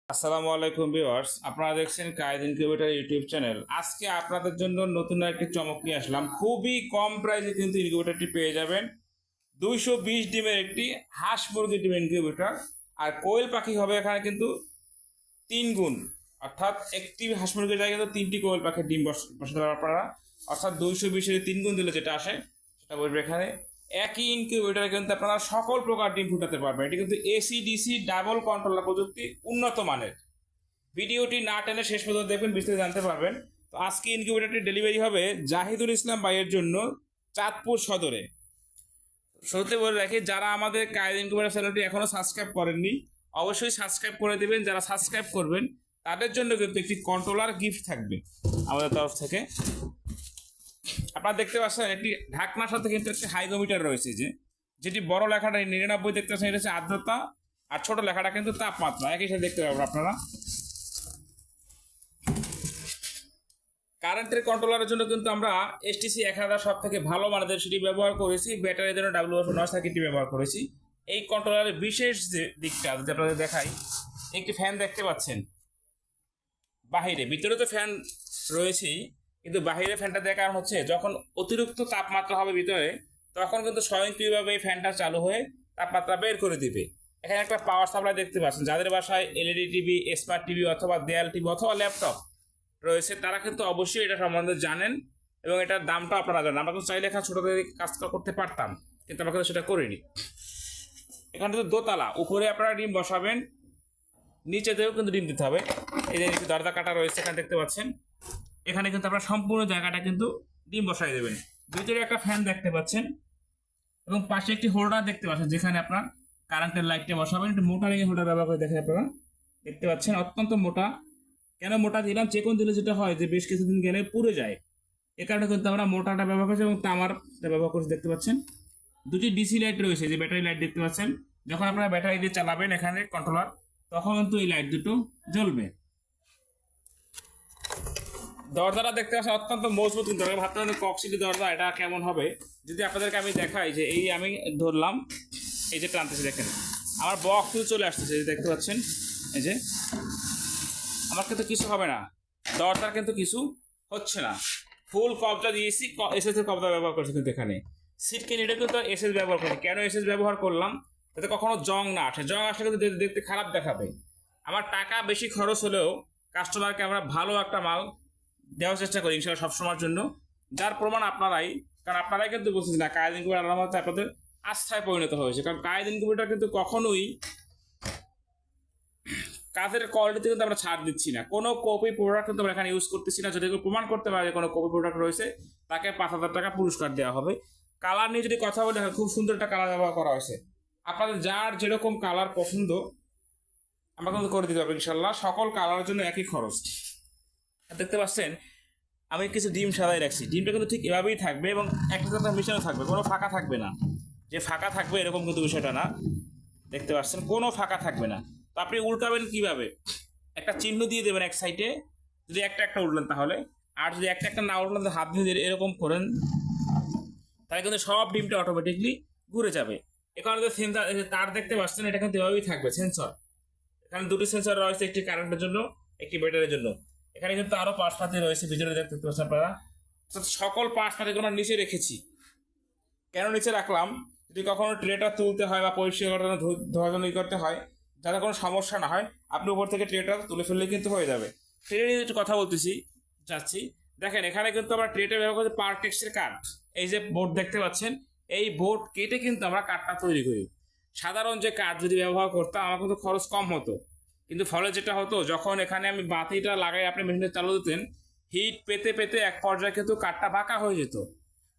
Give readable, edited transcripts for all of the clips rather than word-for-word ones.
আসসালামু আলাইকুম ভিউয়ার্স, আপনারা দেখছেন কায়েদ ইনকিউবেটর ইউটিউব চ্যানেল। আজকে আপনাদের জন্য নতুন একটি চমক নিয়ে আসলাম। খুবই কম প্রাইসে কিন্তু ইনকিউবেটরটি পেয়ে যাবেন। 220 ডিমের একটি হাঁস মুরগি ডিম ইনকিউবেটর। আর কোয়েল পাখি হবে এখানে কিন্তু 3 গুণ, অর্থাৎ একটি হাঁস মুরগির জায়গায় কিন্তু 3টি কোয়েল পাখির ডিম বসাতে পারবেন আপনারা। অর্থাৎ 220-এর 3 গুণ দিলে যেটা আসে সেটা বলবে এখানে। একই ইনকিউবেটরে কিন্তু আপনারা সকল প্রকার ডিম ফুটাতে পারবেন। এটি কিন্তু এসি ডিসি ডাবল কন্ট্রোলার প্রযুক্তি, উন্নত মানের। ভিডিওটি না টেনে শেষ পর্যন্ত দেখবেন, বিস্তারিত জানতে পারবেন। তো আজকে ইনকিউবেটরটি ডেলিভারি হবে জাহিদুল ইসলাম ভাইয়ের জন্য, চাঁদপুর সদরে। শুরুতে বলে রাখি, যারা আমাদের কায়েদ ইনকিউবেটর চ্যানেলটি এখনো সাবস্ক্রাইব করেননি অবশ্যই সাবস্ক্রাইব করে দেবেন। যারা সাবস্ক্রাইব করবেন তাদের জন্য কিন্তু একটি কন্ট্রোলার গিফট থাকবে আমাদের তরফ থেকে। আপনারা দেখতে পাচ্ছেন একটি ঢাকনার সাথে কিন্তু একটি হাইগ্রোমিটার রয়েছে, যেটি বড় লেখাটা 99 দেখতে পাচ্ছেন, এটা হচ্ছে আর্দ্রতা, আর ছোট লেখাটা কিন্তু তাপমাত্রা। একই সাথে দেখতে পাবেন আপনারা। কারেন্টের কন্ট্রোলারের জন্য কিন্তু আমরা এসটিসি 1000 সব থেকে ভালো মানের সেটি ব্যবহার করেছি। ব্যাটারির জন্য WF9 ব্যবহার করেছি। এই কন্ট্রোলারের বিশেষ যে দিকটা যদি আপনাদের দেখাই, একটি ফ্যান দেখতে পাচ্ছেন বাহিরে, ভিতরে তো ফ্যান রয়েছেই, কিন্তু বাহিরে ফ্যানটা দেওয়ার কারণ হচ্ছে যখন অতিরিক্ত তাপমাত্রা হবে ভিতরে, তখন কিন্তু স্বয়ংক্রিয়ভাবে এই ফ্যানটা চালু হয়ে তাপমাত্রা বের করে দিবে। এখানে একটা পাওয়ার সাপ্লাই দেখতে পাচ্ছেন। যাদের বাসায় এলইডি টিভি, স্মার্ট টিভি অথবা দেয়াল টিভি অথবা ল্যাপটপ রয়েছে তারা কিন্তু অবশ্যই এটা সম্বন্ধে জানেন, এবং এটার দামটা আপনারা জানেন। আমরা কিন্তু চাইলে এখানে ছোটো থেকে কাজ করতে পারতাম, কিন্তু আমরা কিন্তু সেটা করিনি। এখানে তো দোতলা, উপরে আপনারা ডিম বসাবেন, নিচেতেও কিন্তু ডিম দিতে হবে। এই যে নিচে দরজা কাটা রয়েছে এখানে দেখতে পাচ্ছেন, এখানে কিন্তু আপনারা সম্পূর্ণ জায়গাটা কিন্তু ডিম বসাই দেবেন। ভিতরে একটা ফ্যান দেখতে পাচ্ছেন, এবং পাশে একটি হোল্ডার দেখতে পাচ্ছেন যেখানে আপনার কারেন্টের লাইটটা বসাবেন। একটু মোটা রেঞ্জের হোল্ডার ব্যবহার করে দেখেন আপনারা, দেখতে পাচ্ছেন অত্যন্ত মোটা। কেন মোটা দিলাম, চেকন দিলে যেটা হয় যে বেশ কিছুদিন গেলে পুড়ে যায়, এ কারণে কিন্তু আমরা মোটাটা ব্যবহার করছি, এবং তামারটা ব্যবহার করছি। দেখতে পাচ্ছেন দুটি ডিসি লাইট রয়েছে, যে ব্যাটারি লাইট দেখতে পাচ্ছেন। যখন আপনারা ব্যাটারি দিয়ে চালাবেন এখানে কন্ট্রোলার, তখন কিন্তু এই লাইট দুটো জ্বলবে। দরজাটা দেখতে পাচ্ছেন অত্যন্ত মজবুত, কিন্তু ভাবতে পারেন কক্সিটি দরজা এটা কেমন হবে। যদি আপনাদেরকে আমি দেখাই, যে এই আমি ধরলাম, এই যে টানতেছি দেখেন আমার বক্স কিন্তু চলে আসতেছে, দেখতে পাচ্ছেন। এই যে আমার কিন্তু কিছু হবে না, দরজার কিন্তু কিছু হচ্ছে না। ফুল কবজা দিয়েছি, এসএস এর কবজা ব্যবহার করছি। কিন্তু এখানে সিট কিনিটা কিন্তু এসএস ব্যবহার করছি। কেন এসএস ব্যবহার করলাম, যাতে কখনো জং না আসে। জং আসলে কিন্তু দেখতে খারাপ দেখাবে। আমার টাকা বেশি খরচ হলেও কাস্টমারকে আমরা ভালো একটা মাল দেওয়ার চেষ্টা করি ইনশাআল্লাহ সবসময়ের জন্য। যার প্রমাণ আপনারাই, কারণ আপনারাই কিন্তু বলছেন না কায়েদ ইনকিউবেটর আল্লাহর রহমতে আপনাদের আস্থায় পরিণত হয়েছে। কারণ কায়েদ ইনকিউবেটর কিন্তু কখনোই কাজের কোয়ালিটিতে কিন্তু আমরা ছাড় দিচ্ছি না। কোনো কপি প্রোডাক্ট কিন্তু আমরা এখানে ইউজ করতেছি না। যদি প্রমাণ করতে পারে যে কোনো কপি প্রোডাক্ট রয়েছে, তাকে 5000 টাকা পুরস্কার দেওয়া হবে। কালার নিয়ে যদি কথা বলে, খুব সুন্দর একটা কালার ব্যবহার করা হয়েছে। আপনাদের যার যেরকম কালার পছন্দ আমরা কিন্তু করে দিতে পারবো ইনশাল্লাহ। সকল কালারের জন্য একই খরচ। দেখতে পাচ্ছেন আমি কিছু ডিম সাদাই রাখছি, ডিমটা কিন্তু ঠিক এভাবেই থাকবে, এবং একটা সাথে মিশানো থাকবে, কোনো ফাঁকা থাকবে না। যে ফাঁকা থাকবে এরকম কিন্তু বিষয়টা না, দেখতে পাচ্ছেন কোনো ফাঁকা থাকবে না। তো আপনি উল্টাবেন কিভাবে, একটা চিহ্ন দিয়ে দেবেন এক সাইডে, যদি একটা একটা উঠলেন তাহলে। আর যদি একটা একটা না উঠলেন তো হাত দিয়ে এরকম করেন, তাহলে কিন্তু সব ডিমটা অটোমেটিকলি ঘুরে যাবে। এখানে যে সেন্সার তার দেখতে পাচ্ছেন, এটা কিন্তু এভাবেই থাকবে সেন্সর। এখানে দুটি সেন্সর রয়েছে, একটি কারেন্টের জন্য একটি ব্যাটারির জন্য। এখানে কিন্তু আরো পাশপাতি রয়েছে ভিতরে, দেখতে পাচ্ছেন আপনারা। সকল পাশপাতিগুলো নিচে রেখেছি। কেন নিচে রাখলাম, যদি কখনো ট্রেটা তুলতে হয় বা পরিষ্কার করার জন্য ধোয়ার জন্য করতে হয়, যাতে কোনো সমস্যা না হয়, আপনি উপর থেকে ট্রেটা তুলে ফেললে কিন্তু হয়ে যাবে। ট্রে নিয়ে একটু কথা বলতেছি যাচ্ছি। দেখেন এখানে কিন্তু আমরা ট্রেটা ব্যবহার করছি পার্টেক্সের কাঠ। এই যে বোর্ড দেখতে পাচ্ছেন, এই বোর্ড কেটে কিন্তু আমরা কাঠটা তৈরি করি। সাধারণ যে কাঠ যদি ব্যবহার করতাম আমার কিন্তু খরচ কম হতো, কিন্তু ফলে যেটা হতো, যখন এখানে আমি বাতিটা লাগাই আপনি মেশিনটা চালু দিতেন, হিট পেতে পেতে এক পর্যায়ে কিন্তু কাঠটা বাঁকা হয়ে যেত।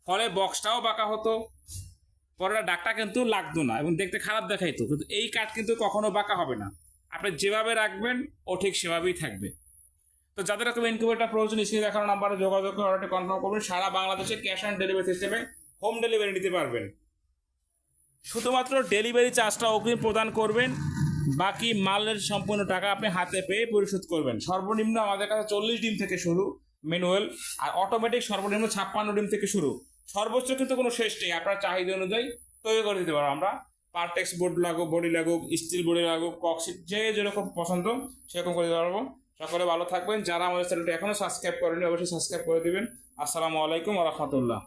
ফলে বক্সটাও বাঁকা হতো, পরে ডাকটা কিন্তু লাগতো না, এবং দেখতে খারাপ দেখাইতো। কিন্তু এই কাঠ কিন্তু কখনো বাঁকা হবে না, আপনি যেভাবে রাখবেন ও ঠিক সেভাবেই থাকবে। তো যাদের এরকম ইনকিউবেটর প্রয়োজন, স্ক্রিনে দেখানো নাম্বারে যোগাযোগ করে অর্ডারটি কনফার্ম করবেন। সারা বাংলাদেশে ক্যাশ অন ডেলিভারি সিস্টেমে হোম ডেলিভারি নিতে পারবেন। শুধুমাত্র ডেলিভারি চার্জটা অগ্রিম প্রদান করবেন, বাকি মালের সম্পূর্ণ টাকা আপনি হাতে পেয়ে পরিশোধ করবেন। সর্বনিম্ন আমাদের কাছে 40 ডিম থেকে শুরু ম্যানুয়াল, আর অটোমেটিক সর্বনিম্ন 56 ডিম থেকে শুরু। সর্বোচ্চ কিন্তু কোনো শেষ নেই, আপনার চাহিদা অনুযায়ী তৈরি করে দিতে পারবো আমরা। পার্টেক্স বোর্ড লাগুক, বডি লাগুক, স্টিল বডি লাগুক, ককশিট, যে যেরকম পছন্দ সেরকম করে দিতে পারবো। সকলে ভালো থাকবেন। যারা আমাদের চ্যানেলটি এখনও সাবস্ক্রাইব করেনি অবশ্যই সাবস্ক্রাইব করে দিবেন। আসসালামু আলাইকুম ওয়া রাহমাতুল্লাহ।